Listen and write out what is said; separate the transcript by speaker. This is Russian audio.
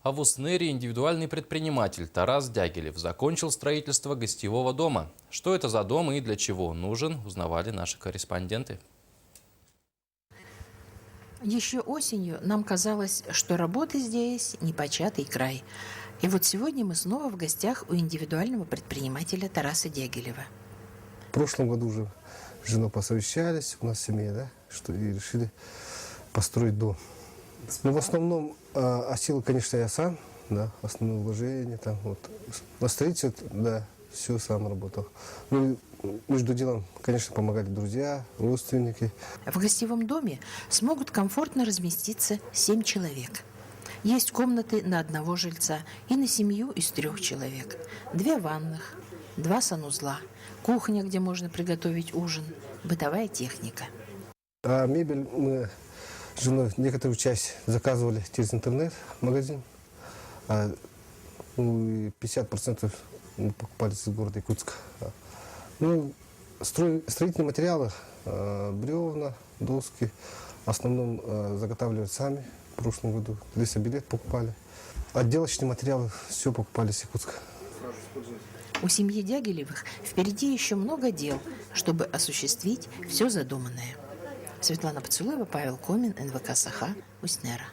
Speaker 1: А в Уснере индивидуальный предприниматель Тарас Дягилев закончил строительство гостевого дома. Что это за дом и для чего он нужен, узнавали наши корреспонденты.
Speaker 2: Еще осенью нам казалось, что работы здесь непочатый край. И вот сегодня мы снова в гостях у индивидуального предпринимателя Тараса Дягилева.
Speaker 3: В прошлом году уже с женой посовещались, у нас семья, да, что и решили построить дом. Но в основном осел, конечно, я сам, да, основное вложение, там, вот, на строительстве, да, все сам работал. Ну, между делом, конечно, помогали друзья, родственники.
Speaker 2: В гостевом доме смогут комфортно разместиться 7 человек. Есть комнаты на одного жильца и на семью из 3 человек. 2 ванных, 2 санузла, кухня, где можно приготовить ужин, бытовая техника.
Speaker 3: А мебель мы с женой некоторую часть заказывали через интернет-магазин. А, ну, и 50% мы покупали из города Якутска. Ну, строительные материалы, бревна, доски, в основном заготавливали сами. В прошлом году лесобилет покупали. Отделочные материалы все покупали из Якутска.
Speaker 2: У семьи Дягилевых впереди еще много дел, чтобы осуществить все задуманное. Светлана Поцелуева, Павел Комин, НВК «Саха», Уснера.